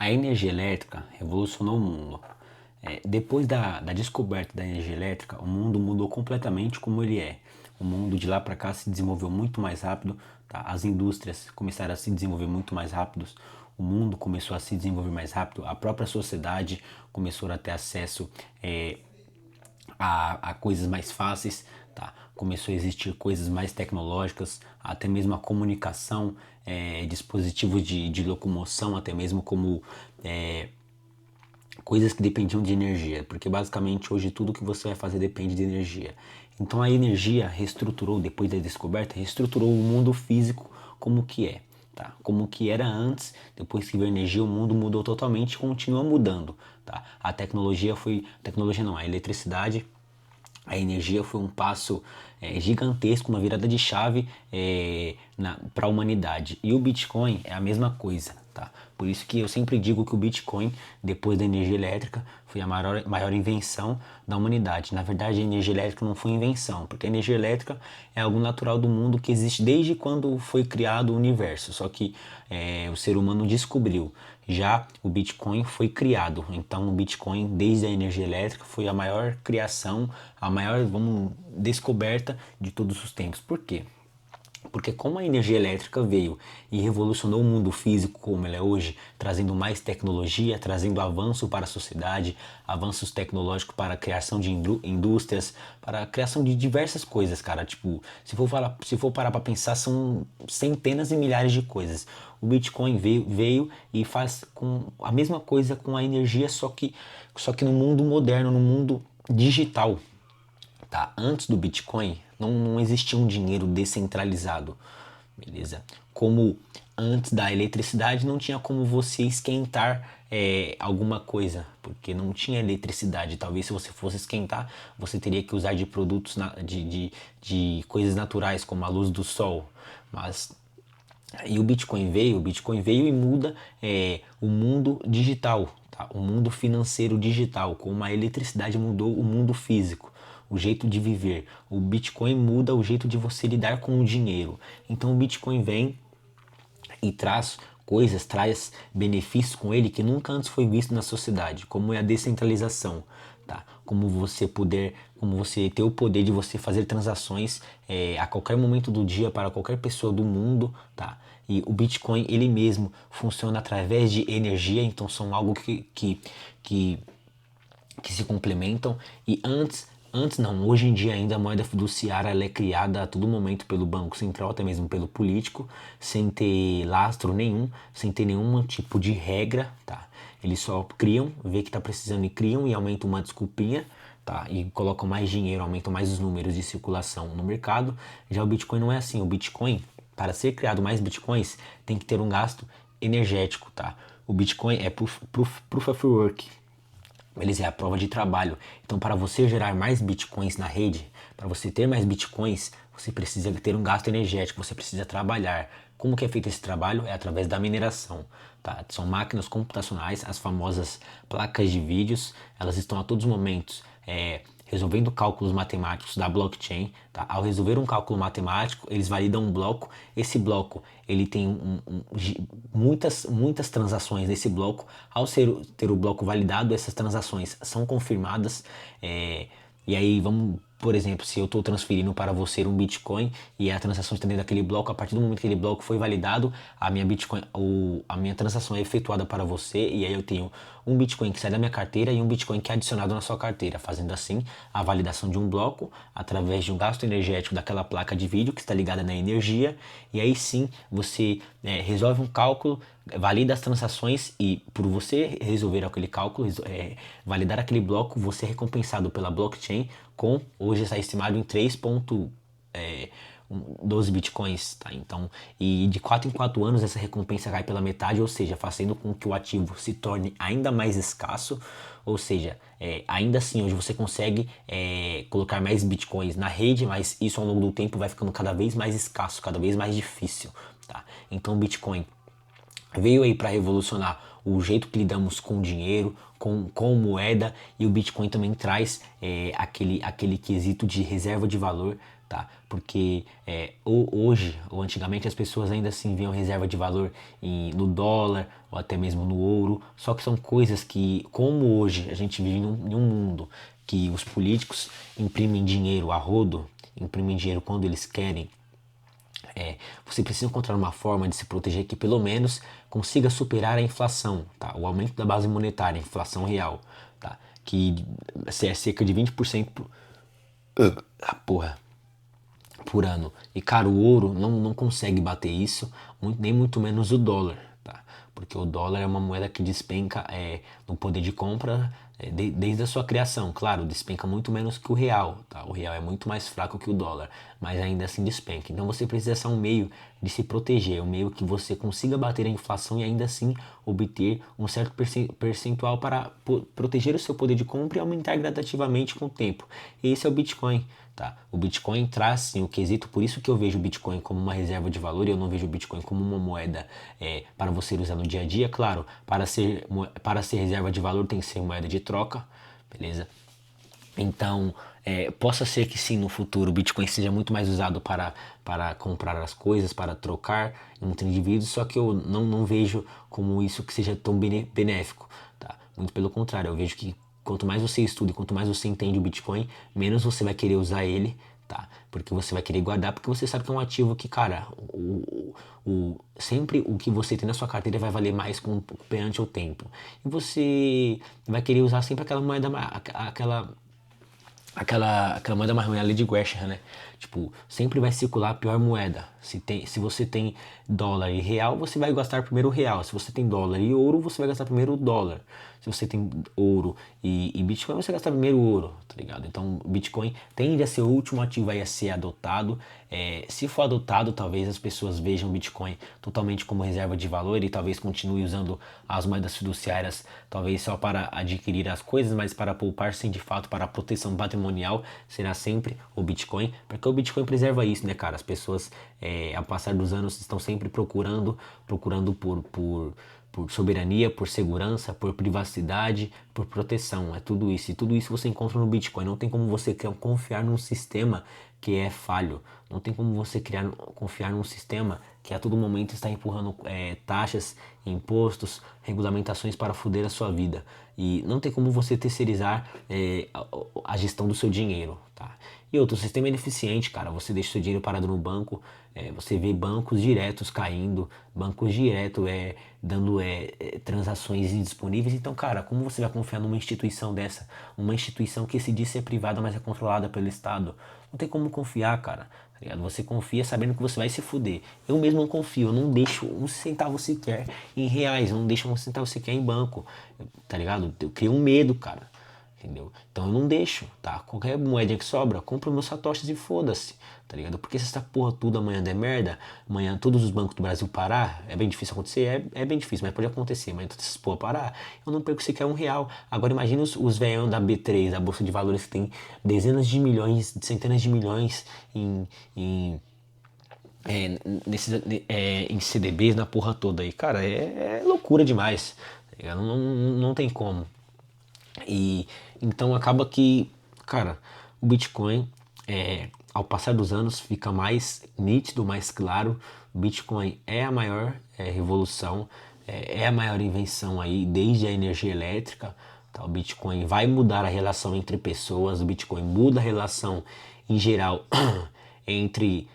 A energia elétrica revolucionou o mundo. Depois da descoberta da energia elétrica, o mundo mudou completamente como ele é. O mundo de lá para cá se desenvolveu muito mais rápido, tá? As indústrias começaram a se desenvolver muito mais rápidos, o mundo começou a se desenvolver mais rápido, a própria sociedade começou a ter acesso a coisas mais fáceis, tá? Começou a existir coisas mais tecnológicas, até mesmo a comunicação, dispositivos de locomoção, até mesmo como coisas que dependiam de energia, porque basicamente hoje tudo que você vai fazer depende de energia. Então a energia reestruturou, depois da descoberta, reestruturou o mundo físico como que é. Tá? Como que era antes, depois que veio a energia, o mundo mudou totalmente e continua mudando. Tá? A tecnologia não, a eletricidade, a energia foi um passo gigantesco, uma virada de chave para a humanidade. E o Bitcoin é a mesma coisa, tá? Por isso que eu sempre digo que o Bitcoin, depois da energia elétrica, foi a maior invenção da humanidade. Na verdade, a energia elétrica não foi invenção, porque a energia elétrica é algo natural do mundo que existe desde quando foi criado o universo. Só que o ser humano descobriu. Já o Bitcoin foi criado, então o Bitcoin desde a energia elétrica foi a maior criação, a maior, descoberta de todos os tempos. Por quê? Porque como a energia elétrica veio e revolucionou o mundo físico como ele é hoje, trazendo mais tecnologia, trazendo avanço para a sociedade, avanços tecnológicos para a criação de indústrias, para a criação de diversas coisas, cara. Tipo, se for parar para pensar, são centenas e milhares de coisas. O Bitcoin veio e faz com a mesma coisa com a energia, só que no mundo moderno, no mundo digital. Tá? Antes do Bitcoin não existia um dinheiro descentralizado, beleza? Como antes da eletricidade não tinha como você esquentar alguma coisa, porque não tinha eletricidade. Talvez se você fosse esquentar, você teria que usar de produtos de coisas naturais, como a luz do sol. Mas e o Bitcoin veio e muda o mundo digital, tá? O mundo financeiro digital, como a eletricidade mudou o mundo físico, o jeito de viver. O Bitcoin muda o jeito de você lidar com o dinheiro. Então o Bitcoin vem e traz coisas, traz benefícios com ele que nunca antes foi visto na sociedade, como é a descentralização, tá? Como você ter o poder de você fazer transações a qualquer momento do dia para qualquer pessoa do mundo, tá? E o Bitcoin ele mesmo funciona através de energia, então são algo que se complementam. E antes não, hoje em dia ainda a moeda fiduciária ela é criada a todo momento pelo Banco Central, até mesmo pelo político, sem ter lastro nenhum, sem ter nenhum tipo de regra, tá? Eles só criam, vê que tá precisando e criam e aumentam uma desculpinha, tá? E colocam mais dinheiro, aumentam mais os números de circulação no mercado. Já o Bitcoin não é assim, o Bitcoin, para ser criado mais Bitcoins, tem que ter um gasto energético, tá? O Bitcoin é proof of work, eles é a prova de trabalho. Então, para você gerar mais bitcoins na rede, para você ter mais bitcoins, você precisa ter um gasto energético, você precisa trabalhar. Como que é feito esse trabalho? É através da mineração, tá? São máquinas computacionais, as famosas placas de vídeos, elas estão a todos os momentos resolvendo cálculos matemáticos da blockchain, tá? Ao resolver um cálculo matemático, eles validam um bloco. Esse bloco ele tem muitas transações nesse bloco. Ao ter o bloco validado, essas transações são confirmadas. E aí por exemplo, se eu estou transferindo para você um Bitcoin e a transação está dentro daquele bloco, a partir do momento que aquele bloco foi validado, a minha transação é efetuada para você e aí eu tenho um Bitcoin que sai da minha carteira e um Bitcoin que é adicionado na sua carteira, fazendo assim a validação de um bloco através de um gasto energético daquela placa de vídeo que está ligada na energia e aí sim você resolve um cálculo, valida as transações e por você resolver aquele cálculo, validar aquele bloco, você é recompensado pela blockchain com, hoje está estimado em 3,12 bitcoins, tá? Então, e de 4 em 4 anos essa recompensa cai pela metade, ou seja, fazendo com que o ativo se torne ainda mais escasso, ou seja, ainda assim hoje você consegue colocar mais bitcoins na rede, mas isso ao longo do tempo vai ficando cada vez mais escasso, cada vez mais difícil, tá? Então o Bitcoin veio aí para revolucionar o jeito que lidamos com dinheiro, com moeda, e o Bitcoin também traz aquele quesito de reserva de valor, tá? Porque hoje, ou antigamente, as pessoas ainda assim viam reserva de valor no dólar ou até mesmo no ouro, só que são coisas que, como hoje a gente vive em um mundo que os políticos imprimem dinheiro a rodo, imprimem dinheiro quando eles querem, você precisa encontrar uma forma de se proteger que pelo menos consiga superar a inflação, tá? O aumento da base monetária, a inflação real, tá? Que é cerca de 20% porra, por ano. E cara, o ouro não consegue bater isso, nem muito menos o dólar, tá? Porque o dólar é uma moeda que despenca no poder de compra desde a sua criação. Claro, despenca muito menos que o real, tá? O real é muito mais fraco que o dólar, mas ainda assim despenca. Então você precisa ser um meio de se proteger, um meio que você consiga bater a inflação e ainda assim obter um certo percentual para proteger o seu poder de compra e aumentar gradativamente com o tempo. E esse é o Bitcoin. Tá? O Bitcoin traz sim o quesito, por isso que eu vejo o Bitcoin como uma reserva de valor e eu não vejo o Bitcoin como uma moeda para você usar no dia a dia. Claro, para ser reserva de valor tem que ser moeda de troca, beleza? Então, possa ser que sim, no futuro o Bitcoin seja muito mais usado para comprar as coisas, para trocar entre indivíduos, só que eu não vejo como isso que seja tão benéfico, tá? Muito pelo contrário, eu vejo que quanto mais você estuda e quanto mais você entende o Bitcoin, menos você vai querer usar ele, tá? Porque você vai querer guardar, porque você sabe que é um ativo que, cara, sempre o que você tem na sua carteira vai valer mais perante o tempo. E você vai querer usar sempre aquela moeda, aquela moeda mais ruim, a lei de Gresham, né? Tipo, sempre vai circular a pior moeda. Se você tem dólar e real, você vai gastar primeiro o real. Se você tem dólar e ouro, você vai gastar primeiro o dólar. Se você tem ouro e Bitcoin, você vai gastar primeiro o ouro, tá ligado? Então, o Bitcoin tende a ser o último ativo a ser adotado. Se for adotado, talvez as pessoas vejam o Bitcoin totalmente como reserva de valor e talvez continue usando as moedas fiduciárias, talvez só para adquirir as coisas, mas para poupar sim de fato para a proteção patrimonial será sempre o Bitcoin, porque o Bitcoin preserva isso, né, cara? As pessoas, ao passar dos anos, estão sempre procurando por soberania, por segurança, por privacidade, por proteção. É tudo isso. E tudo isso você encontra no Bitcoin. Não tem como você confiar num sistema que é falho. Não tem como você confiar num sistema que a todo momento está empurrando taxas, impostos, regulamentações para foder a sua vida. E não tem como você terceirizar a gestão do seu dinheiro, tá? E outro, sistema ineficiente, cara. Você deixa seu dinheiro parado no banco, você vê bancos diretos caindo, bancos direto dando transações indisponíveis. Então, cara, como você vai confiar numa instituição dessa? Uma instituição que se diz ser privada, mas é controlada pelo Estado? Não tem como confiar, cara. Tá ligado? Você confia sabendo que você vai se fuder. Eu mesmo não confio, eu não deixo um centavo sequer em reais, eu não deixo um centavo sequer em banco, tá ligado? Eu crio um medo, cara. Entendeu? Então eu não deixo, tá? Qualquer moeda que sobra, compro meus satoshis e foda-se, tá ligado? Porque se essa porra tudo amanhã der merda, amanhã todos os bancos do Brasil parar, é bem difícil acontecer, é bem difícil, mas pode acontecer, amanhã todas essas porra parar, eu não perco sequer R$ 1. Agora imagina os velhão da B3, da Bolsa de Valores, que tem dezenas de milhões, centenas de milhões em em CDBs na porra toda aí. Cara, é loucura demais, tá ligado? Não tem como. E então acaba que, cara, o Bitcoin, ao passar dos anos, fica mais nítido, mais claro. O Bitcoin é a maior revolução, é a maior invenção aí, desde a energia elétrica. Tá? O Bitcoin vai mudar a relação entre pessoas, o Bitcoin muda a relação em geral entre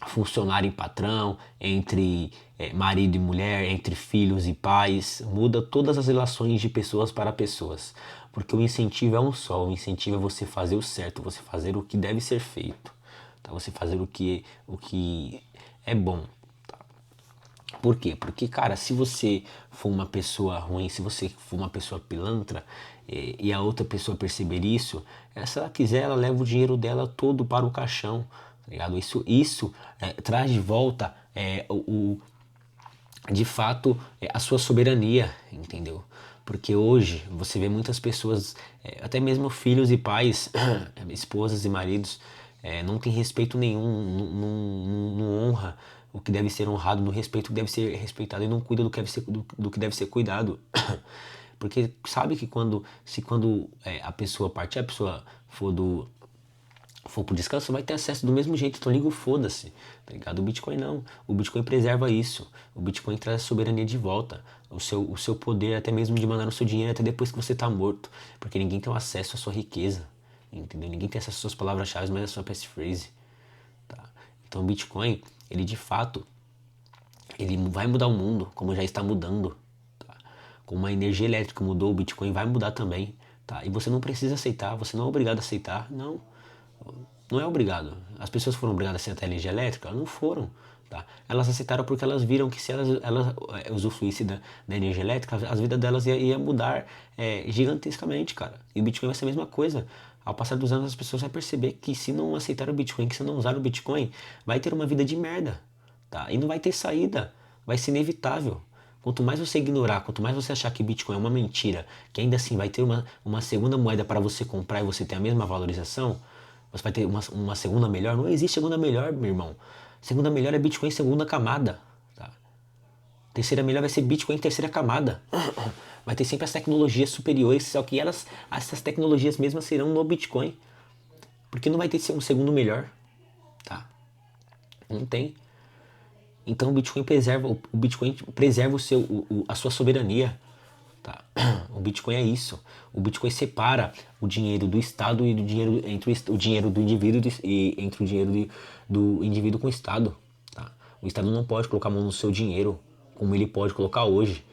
funcionário e patrão, entre marido e mulher, entre filhos e pais, muda todas as relações de pessoas para pessoas, porque o incentivo é um só, o incentivo é você fazer o certo, você fazer o que deve ser feito, tá? Você fazer o que é bom. Por quê? Porque, cara, se você for uma pessoa ruim, se você for uma pessoa pilantra e a outra pessoa perceber isso, se ela quiser, ela leva o dinheiro dela todo para o caixão, tá ligado? Isso traz de volta de fato a sua soberania, entendeu? Porque hoje você vê muitas pessoas, até mesmo filhos e pais, esposas e maridos, não tem respeito nenhum, não honra o que deve ser honrado, no respeito que deve ser respeitado e não cuida do que deve ser cuidado. Porque sabe que quando a pessoa partir, a pessoa for pro descanso, vai ter acesso do mesmo jeito, então liga o foda-se, tá ligado? O Bitcoin não, o Bitcoin preserva isso, o Bitcoin traz a soberania de volta, o seu poder até mesmo de mandar o seu dinheiro até depois que você tá morto, porque ninguém tem acesso à sua riqueza, entendeu? Ninguém tem acesso às suas palavras-chave, mas à sua passphrase, tá? Então o Bitcoin, ele de fato, ele vai mudar o mundo, como já está mudando, tá? Como a energia elétrica mudou, o Bitcoin vai mudar também, tá? E você não precisa aceitar, você não é obrigado a aceitar, não. Não é obrigado. As pessoas foram obrigadas a aceitar a energia elétrica? Não foram. Tá? Elas aceitaram porque elas viram que se elas usufruíssem da energia elétrica, as vidas delas ia mudar gigantescamente, cara. E o Bitcoin vai ser a mesma coisa. Ao passar dos anos, as pessoas vão perceber que se não aceitar o Bitcoin, que se não usar o Bitcoin, vai ter uma vida de merda. Tá? E não vai ter saída. Vai ser inevitável. Quanto mais você ignorar, quanto mais você achar que Bitcoin é uma mentira, que ainda assim vai ter uma segunda moeda para você comprar e você ter a mesma valorização, você vai ter uma segunda melhor? Não existe segunda melhor, meu irmão. Segunda melhor é Bitcoin segunda camada. Tá? Terceira melhor vai ser Bitcoin terceira camada. Vai ter sempre as tecnologias superiores, só que essas tecnologias mesmas serão no Bitcoin. Porque não vai ter um segundo melhor. Tá? Não tem. Então o Bitcoin preserva a sua soberania. Tá? O Bitcoin é isso. O Bitcoin separa o dinheiro do Estado e do dinheiro entre o dinheiro do indivíduo e entre o dinheiro do indivíduo com o Estado. Tá? O Estado não pode colocar a mão no seu dinheiro como ele pode colocar hoje.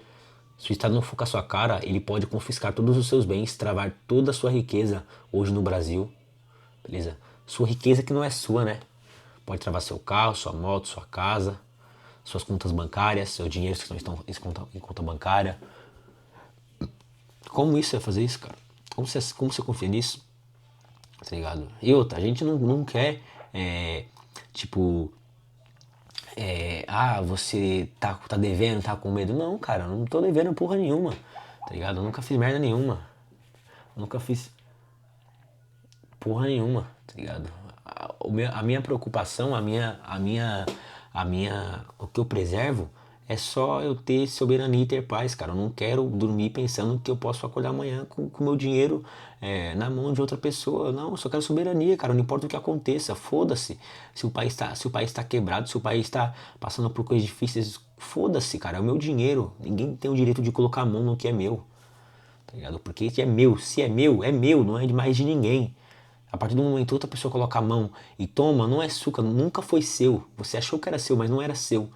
Se o Estado não for com a sua cara, ele pode confiscar todos os seus bens, travar toda a sua riqueza hoje no Brasil. Beleza? Sua riqueza que não é sua, né? Pode travar seu carro, sua moto, sua casa, suas contas bancárias, seu dinheiro que estão em conta bancária. Como isso é fazer isso, cara? Como você confia nisso? Tá ligado? E outra, a gente não quer, tipo, você tá devendo, tá com medo. Não, cara, eu não tô devendo porra nenhuma, tá ligado? Eu nunca fiz merda nenhuma. Eu nunca fiz porra nenhuma, tá ligado? A minha preocupação, o que eu preservo é só eu ter soberania e ter paz, cara. Eu não quero dormir pensando que eu posso acordar amanhã com o meu dinheiro na mão de outra pessoa. Não, eu só quero soberania, cara. Não importa o que aconteça, foda-se. Se o país tá quebrado, se o país tá passando por coisas difíceis, foda-se, cara. É o meu dinheiro. Ninguém tem o direito de colocar a mão no que é meu, tá ligado? Porque isso é meu. Se é meu, não é de mais de ninguém. A partir do momento que outra pessoa coloca a mão e toma, não é sua, nunca foi seu. Você achou que era seu, mas não era seu.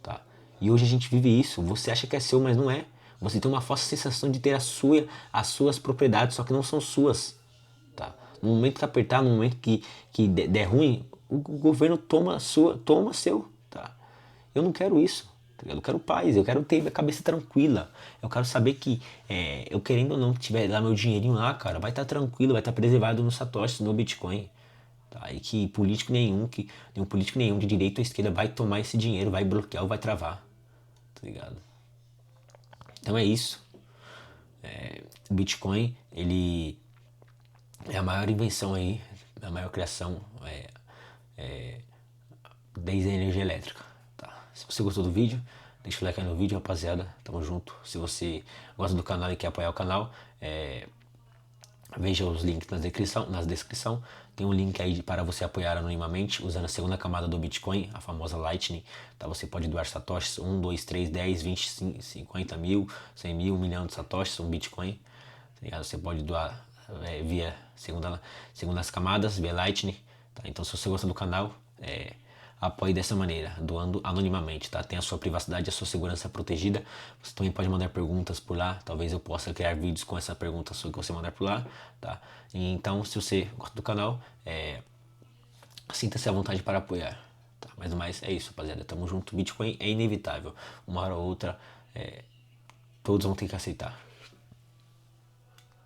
Tá? E hoje a gente vive isso. Você acha que é seu, mas não é. Você tem uma falsa sensação de ter as suas propriedades, só que não são suas. Tá? No momento que apertar, no momento que der ruim, o governo toma seu. Tá? Eu não quero isso. Tá ligado? Eu quero paz, eu quero ter a cabeça tranquila. Eu quero saber que, eu querendo ou não, que tiver lá meu dinheirinho lá, cara, vai estar tranquilo, vai estar preservado no Satoshi, no Bitcoin. Tá? E que nenhum político nenhum de direita ou esquerda vai tomar esse dinheiro, vai bloquear ou vai travar. Tá ligado? Então é isso. O Bitcoin, ele é a maior invenção aí, a maior criação desde a energia elétrica. Tá? Se você gostou do vídeo, deixa o like aí no vídeo, rapaziada. Tamo junto. Se você gosta do canal e quer apoiar o canal, veja os links na descrição. Tem um link aí para você apoiar anonimamente usando a segunda camada do Bitcoin, a famosa Lightning. Tá? Você pode doar satoshis, 1, 2, 3, 10, 20, 50 mil, 100 mil, 1 milhão de satoshis, um Bitcoin. Tá ligado? Você pode doar via segundas camadas, via Lightning. Tá? Então se você gosta do canal, apoie dessa maneira, doando anonimamente, tá? Tem a sua privacidade, a sua segurança protegida. Você também pode mandar perguntas por lá. Talvez eu possa criar vídeos com essa pergunta sua que você mandar por lá, tá? E então, se você gosta do canal, sinta-se à vontade para apoiar, tá? Mas no mais, é isso, rapaziada. Tamo junto. Bitcoin é inevitável. Uma hora ou outra, todos vão ter que aceitar.